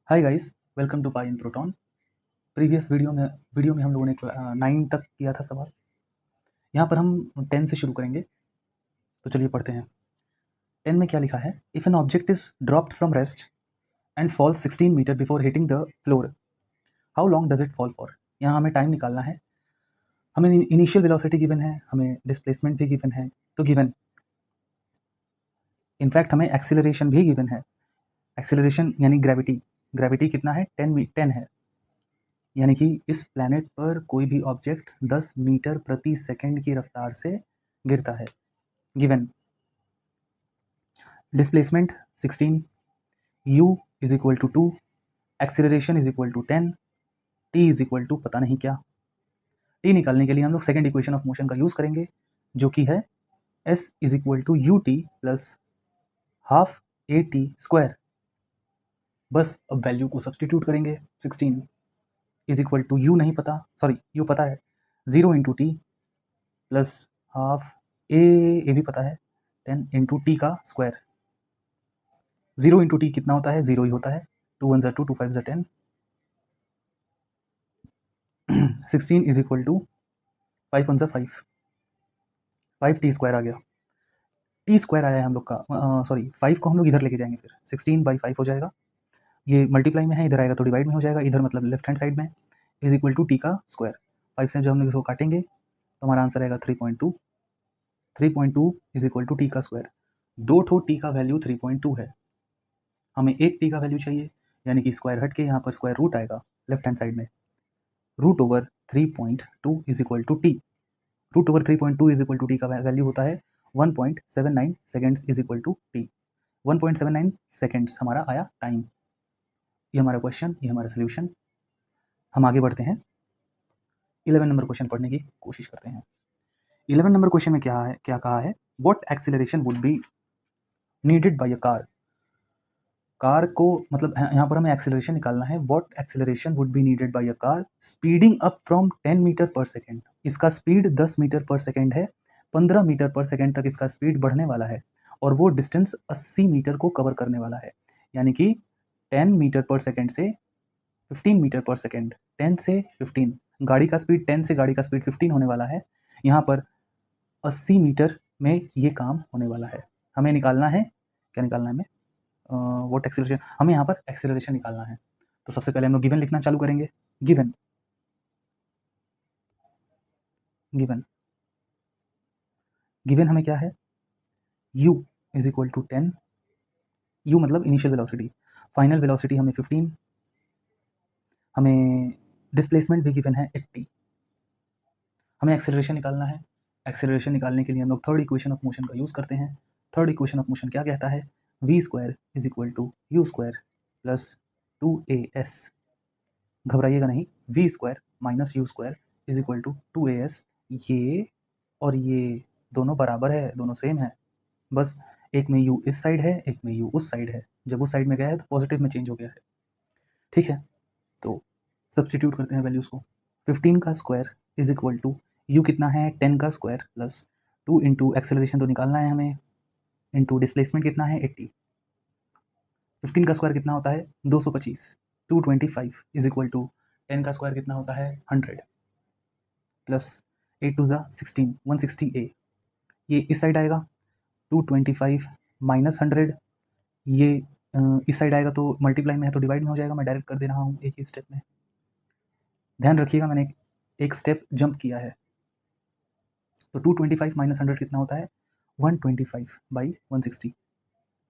Hi guys, welcome to pi in proton. Previous video में हम लोगों ने 9 तक किया था सवाल। यहाँ पर हम 10 से शुरू करेंगे, तो चलिए पढ़ते हैं। 10 में क्या लिखा है? If an object is dropped from rest and falls 16 metre before hitting the floor, how long does it fall for? यहाँ हमें टाइम निकालना है। हमें इनिशियल वेलोसिटी गिवन है, हमें डिस्प्लेसमेंट भी गिवन है, तो गिवन इनफैक्ट हमें एक्सीलरेशन भी गिवन है। एक्सीलरेशन यानी ग्रेविटी कितना है? 10 है, यानी कि इस प्लैनेट पर कोई भी ऑब्जेक्ट 10 मीटर प्रति सेकंड की रफ्तार से गिरता है। Given displacement 16, u is equal to 2, acceleration is equal to 10, t is equal to पता नहीं क्या। t निकालने के लिए हम लोग सेकंड इक्वेशन ऑफ मोशन का यूज़ करेंगे, जो कि है s is equal to u t plus half a t square. बस अब वैल्यू को सब्सटीट्यूट करेंगे। 16 इज इक्वल टू यू नहीं पता, सॉरी यू पता है, 0 इंटू टी प्लस हाफ ए भी पता है, 10 इंटू टी का स्क्वायर। 0 इंटू टी कितना होता है? 0 ही होता है। 2 1 2, 2 5 10। 16 is equal to 5 1 5, 5 T square आ गया। टी स्क्वायर आया है हम लोग का, सॉरी 5 को हम लोग इधर लेके जाएंगे, फिर 16/5 हो जाएगा। ये मल्टीप्लाई में है, इधर आएगा तो डिवाइड में हो जाएगा, इधर मतलब लेफ्ट हैंड साइड में, इज इक्वल टू टी का स्क्वायर। 5 से जब हम लोग इसको काटेंगे तो हमारा आंसर आएगा 3.2। 3.2 इज इक्वल टू टी का स्क्वायर। दो ठो टी का वैल्यू 3.2 है, हमें एक टी का वैल्यू चाहिए, यानी कि स्क्वायर हट के यहाँ पर स्क्वायर रूट आएगा लेफ्ट हैंड साइड में। Root over 3.2 is equal to t. Root over 3.2 is equal to t का वैल्यू होता है 1.79 seconds is equal to t. 1.79 seconds हमारा आया टाइम। ये हमारा क्वेश्चन, ये हमारा सोल्यूशन। हम आगे बढ़ते हैं, 11 नंबर क्वेश्चन पढ़ने की कोशिश करते हैं। 11 नंबर क्वेश्चन में क्या कहा है? What acceleration would be needed by a car. Car को मतलब यहाँ पर हमें एक्सीलरेशन निकालना है। What acceleration would be needed by a car speeding up from 10 metre पर सेकेंड। इसका स्पीड 10 मीटर पर सेकेंड है, 15 मीटर पर सेकेंड तक इसका स्पीड बढ़ने वाला है, और वो डिस्टेंस 80 मीटर को कवर करने वाला है। यानी कि 10 मीटर पर सेकेंड से 15 मीटर पर सेकेंड, 10 से 15, गाड़ी का स्पीड 10 से गाड़ी का स्पीड 15 होने वाला है। यहाँ पर 80 मीटर में ये काम होने वाला है। हमें निकालना है, क्या निकालना है हमें? व्हाट एक्सीलरेशन, हमें यहाँ पर एक्सीलरेशन निकालना है। तो सबसे पहले हम लोग गिवन लिखना चालू करेंगे। गिवन गिवन गिवन हमें क्या है? u is equal to 10, u मतलब इनिशियल वेलोसिटी, फाइनल वेलोसिटी हमें 15, हमें डिस्प्लेसमेंट भी गिवन है 80, हमें एक्सेलरेशन निकालना है। एक्सेलरेशन निकालने के लिए हम लोग थर्ड इक्वेशन ऑफ मोशन का यूज़ करते हैं। थर्ड इक्वेशन ऑफ मोशन क्या कहता है? v square is equal to u square plus 2as। घबराइएगा नहीं, v square minus u square is equal to 2as। ये और ये दोनों बराबर है, दोनों सेम है, बस एक में u इस साइड है, एक में u उस साइड है। जब उस साइड में गया है तो पॉजिटिव में चेंज हो गया है। ठीक है, तो सब्सटीट्यूट करते हैं वैल्यूज़ को। 15 का square is equal to u कितना है? 10 का स्क्वायर प्लस 2 इंटू एक्सेलरेशन तो निकालना है हमें, इंटू डिस्प्लेसमेंट कितना है? 80। 15 का स्क्वायर कितना होता है? 225। 225 इज इक्वल टू 10 का स्क्वायर कितना होता है? 100 प्लस 8 टू ज़ा 16, 160a। ये इस साइड आएगा 225 माइनस 100, ये इस साइड आएगा तो मल्टीप्लाई में है तो डिवाइड में हो जाएगा। मैं डायरेक्ट कर दे रहा हूँ एक ही स्टेप में, ध्यान रखिएगा मैंने एक स्टेप जंप किया है। तो 225 माइनस 100 कितना होता है? 125/160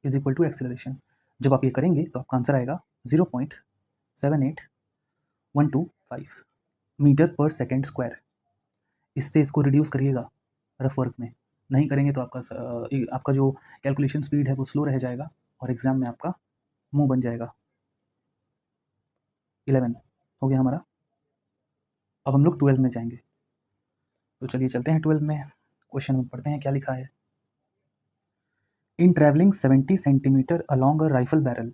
इज इक्वल टू एक्सेलरेशन। जब आप ये करेंगे तो आपका आंसर आएगा 0.78125 मीटर पर सेकेंड स्क्वायर। इससे इसको रिड्यूस करिएगा रफ वर्क में, नहीं करेंगे तो आपका जो कैलकुलेशन स्पीड है वो स्लो रह जाएगा और एग्जाम में आपका मुंह बन जाएगा। 11 हो गया हमारा। अब हम लोग 12 में जाएंगे, तो चलिए चलते हैं 12 में। क्वेश्चन में पढ़ते हैं क्या लिखा है। इन travelling 70 centimetre along a rifle barrel.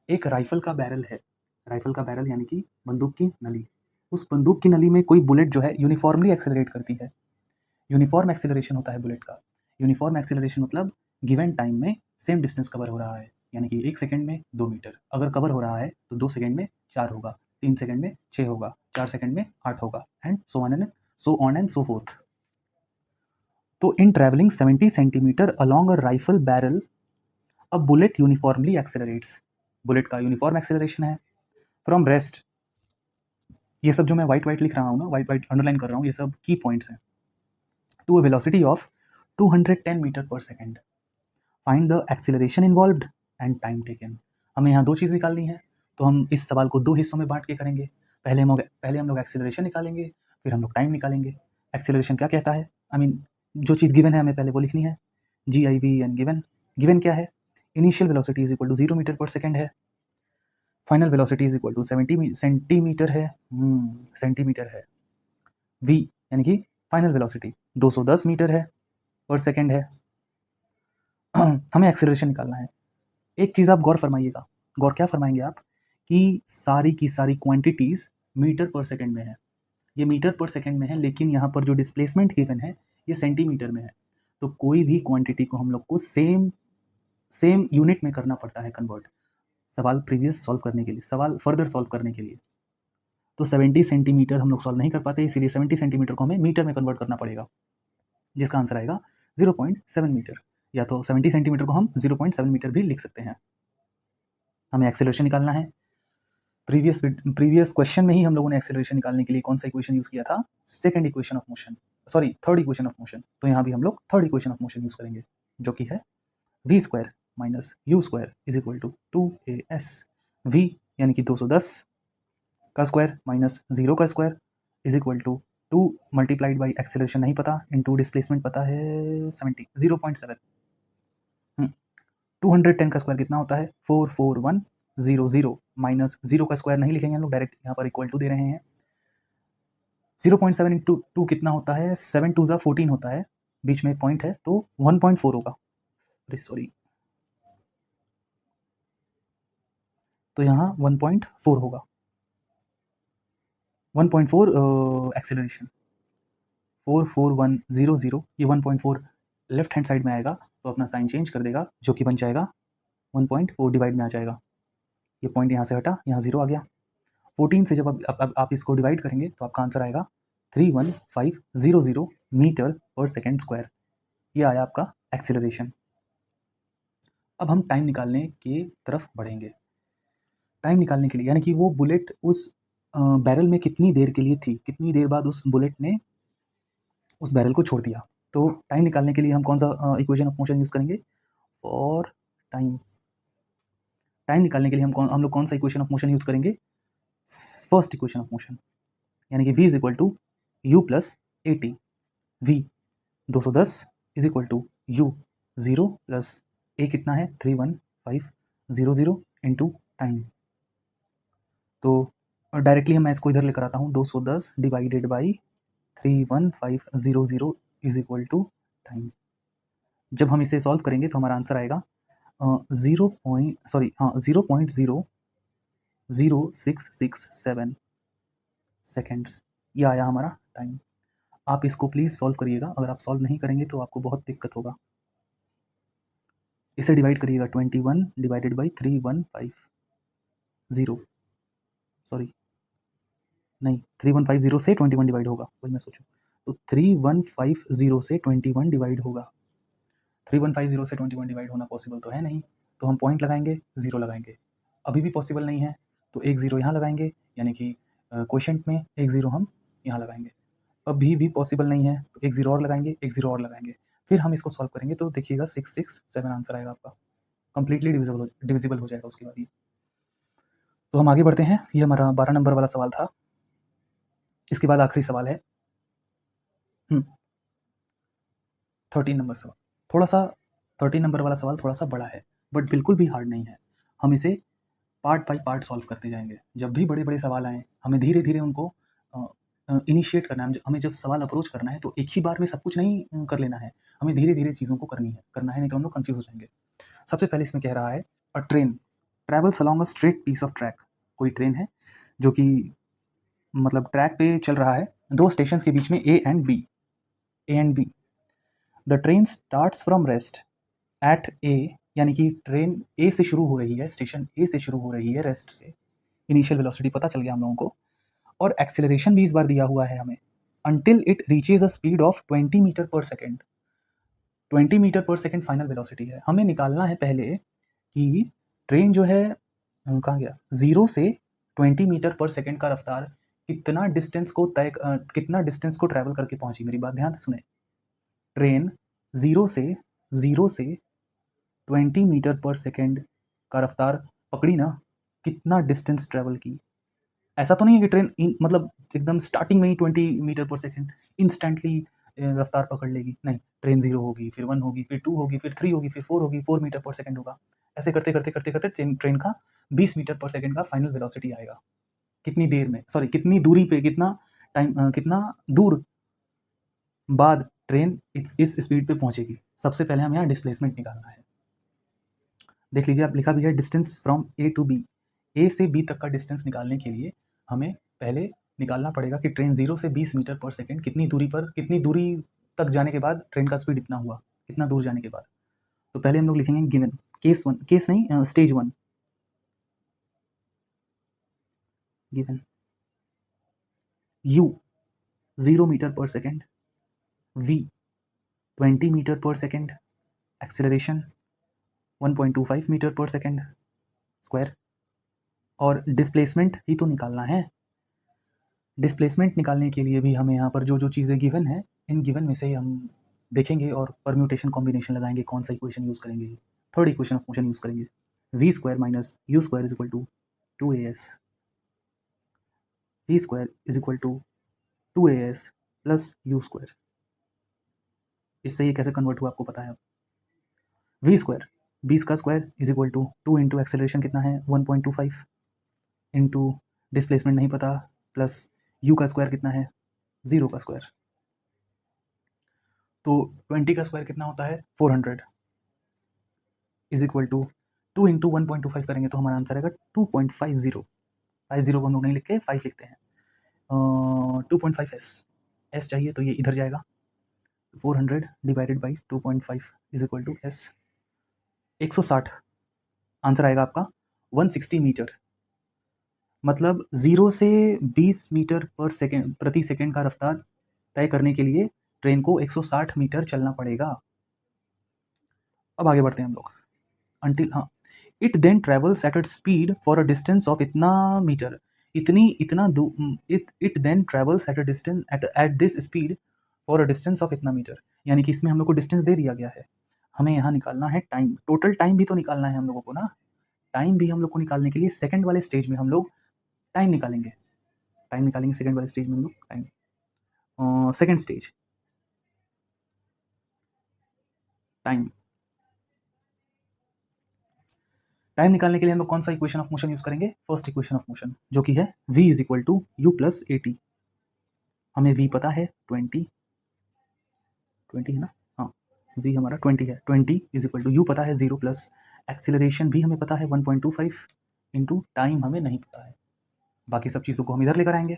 एक राइफल का बैरल है, राइफल का बैरल यानी कि बंदूक की नली। उस बंदूक की नली में कोई बुलेट जो है यूनिफॉर्मली एक्सेलरेट करती है। यूनिफॉर्म एक्सेलरेशन होता है बुलेट का। यूनिफॉर्म एक्सेलरेशन मतलब गिवन टाइम में सेम डिस्टेंस कवर हो रहा है। यानी कि 1 सेकंड में 2 मीटर। अगर कवर हो रहा है तो 2 सेकंड में 4 होगा, 3 सेकंड में 6 होगा, 4 सेकंड में 8 होगा, and so on and so forth. तो in travelling 70 centimetre along a rifle barrel a bullet uniformly accelerates. Bullet का यूनिफॉर्म एक्सेलरेशन है फ्रॉम रेस्ट। ये सब जो मैं वाइट वाइट लिख रहा हूँ ना, वाइट वाइट अंडरलाइन कर रहा हूँ, ये सब की पॉइंट्स हैं। To a velocity of 210 metre पर second, find the acceleration involved and time taken. हमें यहाँ दो चीज़ निकालनी है, तो हम इस सवाल को दो हिस्सों में बांट के करेंगे। पहले हम लोग एक्सेलरेशन निकालेंगे, फिर हम लोग टाइम निकालेंगे। एक्सेलरेशन क्या कहता है, आई मीन जो चीज़ गिवन है हमें पहले वो लिखनी है, GIV गिवन। गिवन क्या है, initial velocity is equal to 0 metre पर सेकेंड है, final velocity is equal to 70 centimetre है, सेंटीमीटर है। v यानी कि फाइनल वेलोसिटी 210 मीटर है पर सेकेंड है। हमें एक्सेलरेशन निकालना है। एक चीज़ आप गौर फरमाइएगा, गौर क्या फरमाएंगे आप, कि सारी की सारी क्वांटिटीज़ मीटर पर सेकंड में है। ये मीटर पर सेकंड में है, लेकिन यहाँ पर जो डिस्प्लेसमेंट गिवन है ये सेंटीमीटर में है। तो कोई भी क्वांटिटी को हम लोग को सेम यूनिट में करना पड़ता है कन्वर्ट, सवाल प्रीवियस सॉल्व करने के लिए, सवाल फर्दर सॉल्व करने के लिए। तो 70 सेंटीमीटर हम लोग सॉल्व नहीं कर पाते, इसीलिए 70 सेंटीमीटर को हमें मीटर में कन्वर्ट करना पड़ेगा, जिसका आंसर आएगा 0.7 मीटर, या तो 70 सेंटीमीटर को हम 0.7 मीटर भी लिख सकते हैं। हमें एक्सेलरेशन निकालना है। प्रीवियस क्वेश्चन में ही हम लोगों ने एक्सेलरेशन निकालने के लिए कौन सा इक्वेशन यूज़ किया था, second equation of motion, sorry third equation of motion. तो यहाँ भी हम लोग third equation of motion use करेंगे, जो कि है v² minus u² is equal to 2as। v यानी कि 210 का स्क्वायर माइनस 0 का square is equal to 2 multiplied by acceleration नहीं पता, इनटू डिस्प्लेसमेंट पता है 70, 0.7। 210 का स्क्वायर कितना होता है, 44100, माइनस 0 का स्क्वायर नहीं लिखेंगे हम लोग, डायरेक्ट यहाँ पर इक्वल टू दे रहे हैं। 0.7 इंटू 2 कितना होता है, 7 2 14 होता है, बीच में एक पॉइंट है, तो 1.4 होगा, सॉरी, तो यहाँ 1.4 होगा, 1.4 एक्सेलरेशन, 44100, ये 1.4 लेफ्ट हैंड साइड में आएगा, तो अपना साइन चेंज कर देगा, जो कि बन जाएगा 1.4 डिवाइड में आ जाएगा। ये पॉइंट यहाँ से हटा, यहाँ 0 आ गया। 14 से जब आप इसको डिवाइड करेंगे तो आपका आंसर आएगा 31500 मीटर पर सेकेंड स्क्वायर। ये आया आपका एक्सेलरेशन। अब हम टाइम निकालने की तरफ बढ़ेंगे। टाइम निकालने के लिए, यानी कि वो बुलेट उस बैरल में कितनी देर के लिए थी, कितनी देर बाद उस बुलेट ने उस बैरल को छोड़ दिया। तो टाइम निकालने के लिए हम कौन सा इक्वेशन ऑफ मोशन यूज़ करेंगे, फॉर टाइम निकालने के लिए हम लोग कौन सा इक्वेशन ऑफ मोशन यूज़ करेंगे, फर्स्ट इक्वेशन ऑफ मोशन, यानी कि v is equal to u plus a t. v 210 is equal to u 0 plus a कितना है 31500 इंटू टाइम। तो डायरेक्टली मैं इसको इधर लेकर आता हूँ, 210 divided by 31500 is equal to time. जब हम इसे सॉल्व करेंगे तो हमारा आंसर आएगा 0.0667 सेकेंड्स। ये आया हमारा टाइम। आप इसको प्लीज़ सॉल्व करिएगा, अगर आप सॉल्व नहीं करेंगे तो आपको बहुत दिक्कत होगा। इसे डिवाइड करिएगा, 21 डिवाइडेड बाई 3150, सॉरी नहीं, 3150 से 21 डिवाइड होगा, वही मैं सोचूं, तो 3150 से 21 डिवाइड होगा। 3150 से 21 डिवाइड होना पॉसिबल तो है नहीं, तो हम पॉइंट लगाएंगे, 0 लगाएंगे। अभी भी पॉसिबल नहीं है, तो एक 0 यहाँ लगाएंगे, यानी कि क्वोशंट में एक 0 हम यहाँ लगाएंगे। अभी भी पॉसिबल नहीं है, तो एक 0 और लगाएंगे, एक 0 और लगाएंगे, फिर हम इसको सॉल्व करेंगे, तो देखिएगा 667 आंसर आएगा आपका, कंप्लीटली डिविजिबल हो जाएगा उसके बाद ये। तो हम आगे बढ़ते हैं, ये हमारा 12 नंबर वाला सवाल था। इसके बाद आखिरी सवाल है 13 नंबर सवाल। थोड़ा सा 13 नंबर वाला सवाल थोड़ा सा बड़ा है, बट बिल्कुल भी हार्ड नहीं है। हम इसे पार्ट बाई पार्ट सॉल्व करते जाएंगे। जब भी बड़े बड़े सवाल आएँ, हमें धीरे धीरे उनको इनिशिएट करना है। हमें जब सवाल अप्रोच करना है तो एक ही बार में सब कुछ नहीं कर लेना है, हमें धीरे धीरे चीज़ों को करना है, नहीं तो हम लोग कन्फ्यूज़ हो जाएंगे। सबसे पहले इसमें कह रहा है, a train travels along a straight piece of track. कोई ट्रेन है जो कि मतलब ट्रैक पे चल रहा है, दो स्टेशन के बीच में A and B. The train starts from rest at A, यानी कि ट्रेन ए से शुरू हो रही है, स्टेशन ए से शुरू हो रही है रेस्ट से, इनिशियल वेलोसिटी पता चल गया हम लोगों को, और एक्सेलरेशन भी इस बार दिया हुआ है हमें, until it reaches a speed of 20 metre पर सेकेंड। 20 मीटर पर सेकेंड फाइनल वेलोसिटी है। हमें निकालना है पहले कि ट्रेन जो है कहाँ गया, 0 से 20 मीटर पर सेकेंड का रफ्तार कितना डिस्टेंस को ट्रैवल करके पहुंची। मेरी बात ध्यान से सुने, ट्रेन 0 से 20 मीटर पर सेकेंड का रफ्तार पकड़ी ना, कितना डिस्टेंस ट्रैवल की। ऐसा तो नहीं है कि ट्रेन मतलब एकदम स्टार्टिंग में ही 20 मीटर पर सेकेंड इंस्टेंटली रफ्तार पकड़ लेगी, नहीं, ट्रेन 0 होगी, फिर 1 होगी, फिर 2 होगी, फिर 3 होगी, फिर 4 होगी, 4 मीटर पर सेकेंड होगा। ऐसे करते करते करते करते ट्रेन का 20 मीटर पर सेकेंड का फाइनल वेलोसिटी आएगा। कितनी देर में, सॉरी कितनी दूरी पे, कितना टाइम, कितना दूर बाद ट्रेन इस स्पीड पे पहुंचेगी। सबसे पहले हमें यहाँ डिस्प्लेसमेंट निकालना है। देख लीजिए, आप लिखा भी है distance from A to B, A से बी तक का डिस्टेंस निकालने के लिए हमें पहले निकालना पड़ेगा कि ट्रेन 0 से 20 मीटर पर सेकेंड कितनी दूरी तक जाने के बाद ट्रेन का स्पीड इतना हुआ, कितना दूर जाने के बाद। तो पहले हम लोग लिखेंगे गिवन केस नहीं, स्टेज 1 गिवन u 0 मीटर पर सेकेंड, v 20 मीटर पर सेकेंड, एक्सेलरेशन 1.25 मीटर पर सेकेंड स्क्वायर, और डिस्प्लेसमेंट ही तो निकालना है। डिस्प्लेसमेंट निकालने के लिए भी हमें यहाँ पर जो जो चीज़ें गिवन है, इन गिवन में से ही हम देखेंगे और परम्यूटेशन कॉम्बिनेशन लगाएंगे, कौन सा इक्वेशन यूज़ करेंगे, third equation of motion use करेंगे। V square minus u square is equal to 2as, v square is equal to 2as plus u square. इससे ये कैसे कन्वर्ट हुआ आपको पता है। अब वी स्क्वायर 20 का square is equal to 2 into acceleration कितना है 1.25 इंटू डिस्प्लेसमेंट नहीं पता, प्लस यू का स्क्वायर कितना है 0 का स्क्वायर, तो 20 का स्क्वायर कितना होता है 400 इज इक्वल टू 2 इंटू 1.25 करेंगे तो हमारा आंसर आएगा 2.50। 50 को हम लोग नहीं लिख के 5 लिखते हैं, 2.5 एस चाहिए तो ये इधर जाएगा, 400 divided by 2.5 is equal to s, 160 answer आएगा आपका 160 मीटर। मतलब 0 से 20 मीटर पर सेकेंड प्रति सेकेंड का रफ्तार तय करने के लिए ट्रेन को 160 मीटर चलना पड़ेगा। अब आगे बढ़ते हैं हम लोग, अंटिल हाँ, it then travels at a speed for a distance of इतना metre, it then travels at a distance at this speed for a distance of इतना मीटर। यानी कि इसमें हम लोग को डिस्टेंस दे दिया गया है, हमें यहाँ निकालना है टाइम, टोटल टाइम भी तो निकालना है हम लोगों को ना। टाइम भी हम लोग को निकालने के लिए सेकंड वाले स्टेज में हम लोग टाइम निकालेंगे, सेकंड वाले स्टेज में हम लोग time, second stage time time निकालने के लिए हम लोग कौन सा इक्वेशन ऑफ मोशन यूज करेंगे, फर्स्ट इक्वेशन ऑफ मोशन, जो कि है v is equal to u plus a t. हमें v पता है 20 है ना, हाँ v हमारा 20 है, 20 इज इक्वल टू यू पता है 0 प्लस एक्सीलरेशन भी हमें पता है 1.25 इंटू टाइम हमें नहीं पता है, बाकी सब चीज़ों को हम इधर लेकर आएंगे।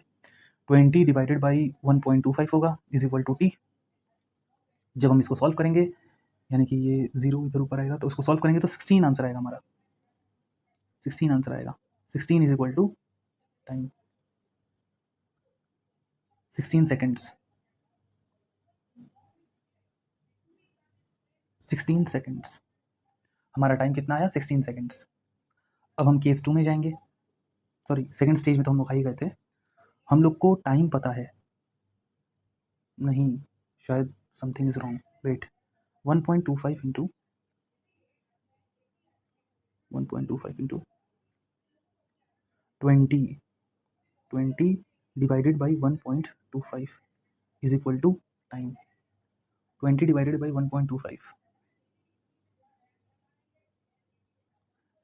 20 डिवाइडेड बाई 1.25 होगा इज इक्वल टू टी। जब हम इसको सॉल्व करेंगे, यानी कि ये 0 इधर ऊपर आएगा तो उसको सॉल्व करेंगे तो 16 आंसर आएगा हमारा, 16 आंसर आएगा। 16 is equal to time 16 seconds, 16 seconds हमारा टाइम कितना आया 16 सेकेंड्स। अब हम केस 2 में जाएंगे, सॉरी सेकेंड स्टेज में तो हम लोग आ ही गए थे। हम लोग को टाइम पता है, नहीं शायद something is wrong, wait 1.25 into 1.25 into 20 divided by 1.25 is equal to time, 20 divided by 1.25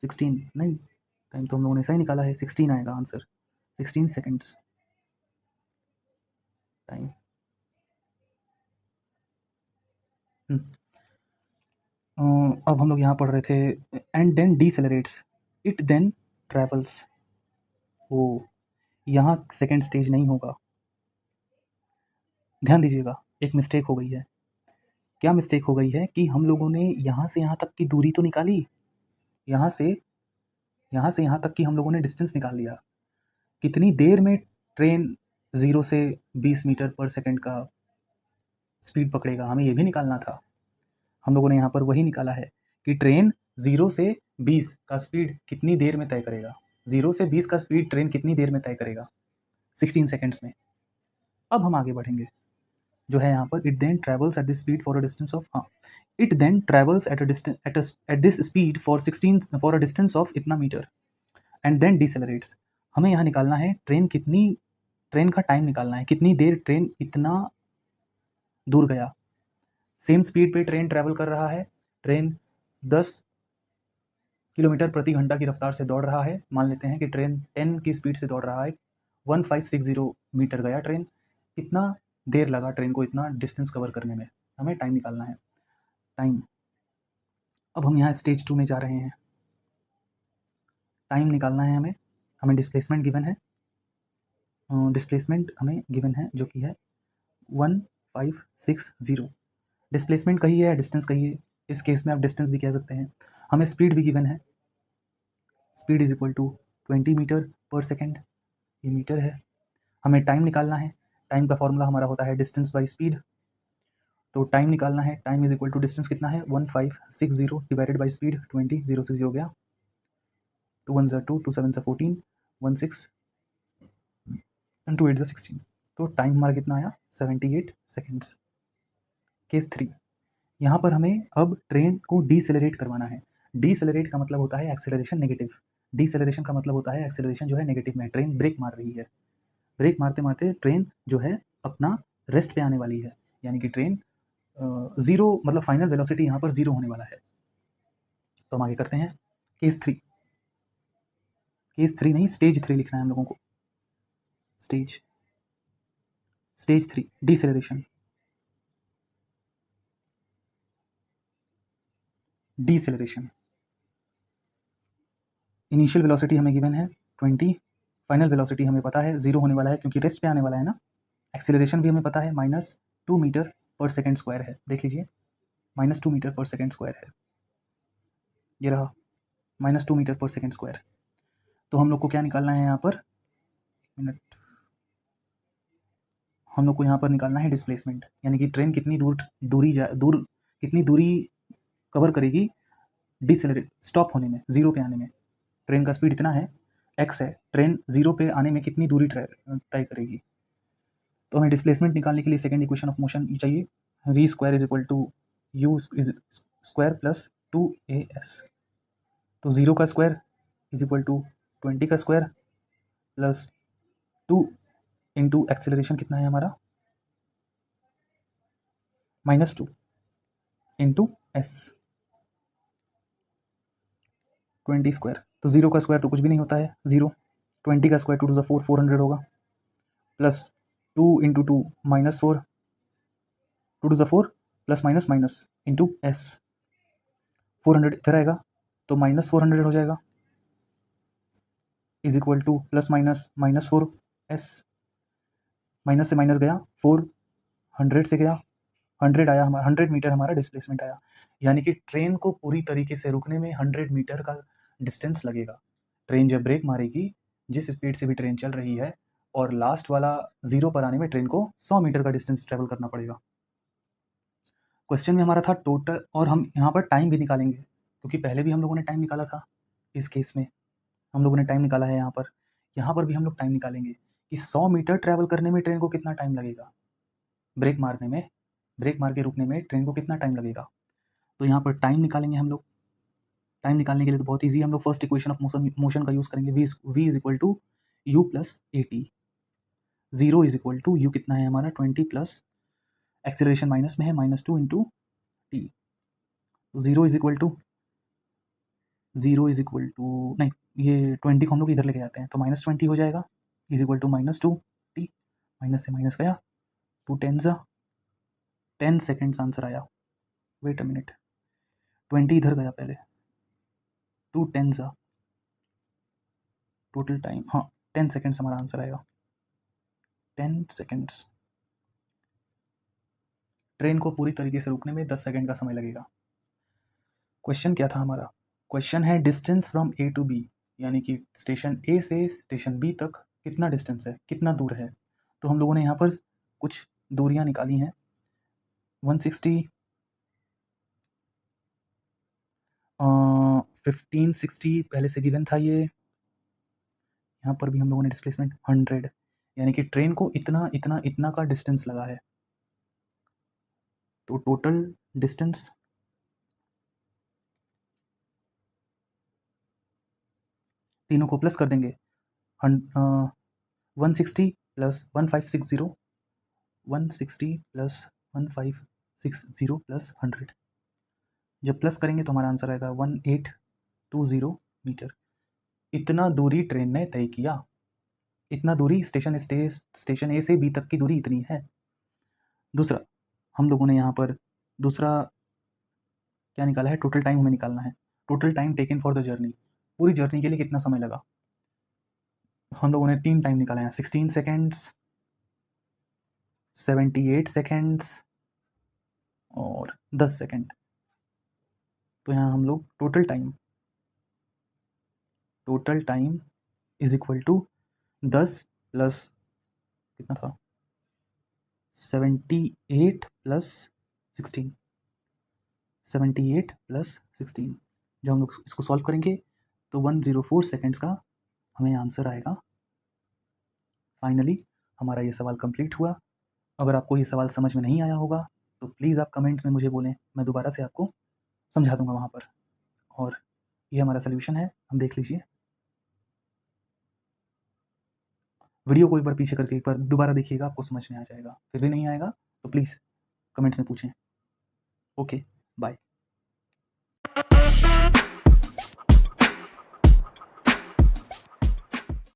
16 नहीं, टाइम तो हम लोगों ने सही निकाला है, 16 आएगा आंसर, 16 सेकेंड्स टाइम। अब हम लोग यहाँ पढ़ रहे थे and then decelerates, it then travels, वो यहाँ सेकेंड स्टेज नहीं होगा, ध्यान दीजिएगा एक मिस्टेक हो गई है, क्या मिस्टेक हो गई है कि हम लोगों ने यहाँ से यहाँ तक की दूरी तो निकाली, यहाँ से यहाँ तक की हम लोगों ने डिस्टेंस निकाल लिया। कितनी देर में ट्रेन 0 से 20 मीटर पर सेकंड का स्पीड पकड़ेगा, हमें ये भी निकालना था। हम लोगों ने यहाँ पर वही निकाला है कि ट्रेन 0 से 20 का स्पीड कितनी देर में तय करेगा। 0 से 20 का स्पीड ट्रेन कितनी देर में तय करेगा, 16 सेकेंड्स में। अब हम आगे बढ़ेंगे, जो है यहाँ पर it then travels at this speed for a distance of, हाँ, it then travels at a distance at this speed for a distance of इतना मीटर एंड देन डिसेलरेट्स। हमें यहाँ निकालना है ट्रेन का टाइम निकालना है, कितनी देर ट्रेन इतना दूर गया। सेम स्पीड पे ट्रेन ट्रैवल कर रहा है, ट्रेन 10 किलोमीटर प्रति घंटा की रफ्तार से दौड़ रहा है। मान लेते हैं कि ट्रेन 10 की स्पीड से दौड़ रहा है, 1560 मीटर गया ट्रेन। कितना देर लगा ट्रेन को इतना डिस्टेंस कवर करने में, हमें टाइम निकालना है, टाइम। अब हम यहाँ स्टेज 2 में जा रहे हैं, टाइम निकालना है हमें डिस्प्लेसमेंट गिवन है, डिस्प्लेसमेंट हमें गिवन है जो कि है 1560। डिस्प्लेसमेंट कही है या डिस्टेंस कही है, इस केस में आप डिस्टेंस भी कह सकते हैं। हमें स्पीड भी गिवन है, speed is equal to 20 metre पर सेकेंड, ये मीटर है। हमें टाइम निकालना है, टाइम का फॉर्मूला हमारा होता है डिस्टेंस बाई स्पीड। तो टाइम निकालना है, time is equal to distance कितना है 1560 डिवाइडेड बाई स्पीड 20, 0 से 0 हो गया, 2 1 2, 2 7 14, 16 एंड 2 8 16। तो टाइम हमारा कितना आया 78 सेकेंड्स। केस 3, यहाँ पर हमें अब ट्रेन को डीसेलरेट करवाना है। डीसेलरेट का मतलब होता है एक्सेलरेशन नेगेटिव, डीसेलरेशन का मतलब होता है एक्सेलरेशन जो है नेगेटिव में, ट्रेन ब्रेक मार रही है। ब्रेक मारते मारते ट्रेन जो है अपना रेस्ट पे आने वाली है, यानी कि ट्रेन ज़ीरो, मतलब फाइनल वेलोसिटी यहाँ पर 0 होने वाला है। तो हम आगे करते हैं केस 3, केस 3 नहीं, स्टेज 3 लिखना है हम लोगों को, stage 3 deceleration. Deceleration, initial velocity हमें गिवन है 20, फाइनल वेलोसिटी हमें पता है 0 होने वाला है क्योंकि रेस्ट पे आने वाला है ना। एक्सेलरेशन भी हमें पता है -2 मीटर पर सेकेंड स्क्वायर है, देख लीजिए -2 मीटर पर सेकेंड स्क्वायर है, ये रहा -2 मीटर पर सेकेंड स्क्वायर। तो हम लोग को क्या निकालना है यहाँ पर, मिनट, हम लोग को यहाँ पर निकालना है डिस्प्लेसमेंट, यानी कि ट्रेन कितनी कितनी दूरी कवर करेगी डिसेलरेट, स्टॉप होने में, 0 पे आने में। ट्रेन का स्पीड इतना है, x है, ट्रेन 0 पे आने में कितनी दूरी तय करेगी। तो हमें डिस्प्लेसमेंट निकालने के लिए सेकंड इक्वेशन ऑफ मोशन चाहिए, v square is equal to u square plus 2as। तो 0 का स्क्वायर इज इक्वल टू 20 का स्क्वायर प्लस 2 इंटू एक्सेलरेशन कितना है हमारा -2 इंटू एस, 20 स्क्वायर। तो 0 का स्क्वायर तो कुछ भी नहीं होता है 0, 20 का स्क्वायर 2 टू द 4 400 होगा, plus 2 into 2 -4, 2 two the 4 plus minus minus into s, 400 इधर आएगा तो -400 हो जाएगा, is equal to plus minus -4s, minus से माइनस गया, 400 से गया 100 आया, हमारा 100 मीटर हमारा डिस्प्लेसमेंट आया। यानी कि ट्रेन को पूरी तरीके से रुकने में 100 मीटर का डिस्टेंस लगेगा। ट्रेन जब ब्रेक मारेगी, जिस स्पीड से भी ट्रेन चल रही है, और लास्ट वाला 0 पर आने में ट्रेन को 100 मीटर का डिस्टेंस ट्रेवल करना पड़ेगा। क्वेश्चन में हमारा था टोटल, और हम यहाँ पर टाइम भी निकालेंगे क्योंकि पहले भी हम लोगों ने टाइम निकाला था, इस केस में हम लोगों ने टाइम निकाला है यहाँ पर भी हम लोग टाइम निकालेंगे कि 100 मीटर ट्रैवल करने में ट्रेन को कितना टाइम लगेगा, ब्रेक मारने में, ब्रेक मार के रुकने में ट्रेन को कितना टाइम लगेगा। तो यहाँ पर टाइम निकालेंगे हम लोग। टाइम निकालने के लिए तो बहुत ईजी, हम लोग फर्स्ट इक्वेशन ऑफ मोशन का यूज़ करेंगे, v is equal to u plus a t, 0 is equal to u कितना है हमारा 20 प्लस एक्सेलरेशन माइनस में है -2 इंटू टी। तो 0 इज इक्वल टू नहीं, ये 20 को हम लोग इधर लेके जाते हैं तो -20 हो जाएगा, is equal to -2 t, minus से माइनस गया, 2 10 10 सेकेंड्स आंसर आया। वेट अ मिनट, 20 इधर गया पहले, 2 10 टोटल टाइम, हाँ 10 सेकेंड्स हमारा आंसर आएगा, 10 सेकेंड्स। ट्रेन को पूरी तरीके से रुकने में 10 सेकंड का समय लगेगा। क्वेश्चन क्या था हमारा? क्वेश्चन है distance from A to B, यानी कि स्टेशन ए से स्टेशन बी तक कितना डिस्टेंस है, कितना दूर है। तो हम लोगों ने यहाँ पर कुछ दूरियाँ निकाली हैं। 160, 1560 पहले से गिवन था ये। यहाँ पर भी हम लोगों ने डिस्प्लेसमेंट 100, यानी कि ट्रेन को इतना इतना इतना का डिस्टेंस लगा है। तो टोटल डिस्टेंस तीनों को प्लस कर देंगे। 160 प्लस 1560, 160 प्लस 1560 प्लस 100। जब प्लस करेंगे तो हमारा आंसर आएगा 1820 मीटर। इतना दूरी ट्रेन ने तय किया। इतना दूरी स्टेशन ए से बी तक की दूरी इतनी है। दूसरा हम लोगों ने यहाँ पर दूसरा क्या निकाला है? टोटल टाइम हमें निकालना है। Total time taken for the journey, पूरी जर्नी के लिए कितना समय लगा। हम लोगों ने 3 टाइम निकाला है, 16 सेकेंड्स, 78 सेकेंड्स और 10 सेकेंड। तो यहाँ हम लोग total time is equal to 10 plus कितना था, 78 प्लस 16, 78 प्लस 16। जब हम लोग इसको सॉल्व करेंगे तो 104 सेकेंड्स का हमें आंसर आएगा। फाइनली हमारा ये सवाल कंप्लीट हुआ। अगर आपको ये सवाल समझ में नहीं आया होगा तो प्लीज़ आप कमेंट्स में मुझे बोलें, मैं दोबारा से आपको समझा दूंगा वहाँ पर। और ये हमारा सोल्यूशन है, हम देख लीजिए। वीडियो को एक बार पीछे करके एक बार दोबारा देखिएगा, आपको समझ में आ जाएगा। फिर भी नहीं आएगा तो प्लीज़ कमेंट्स में पूछें। Okay, bye.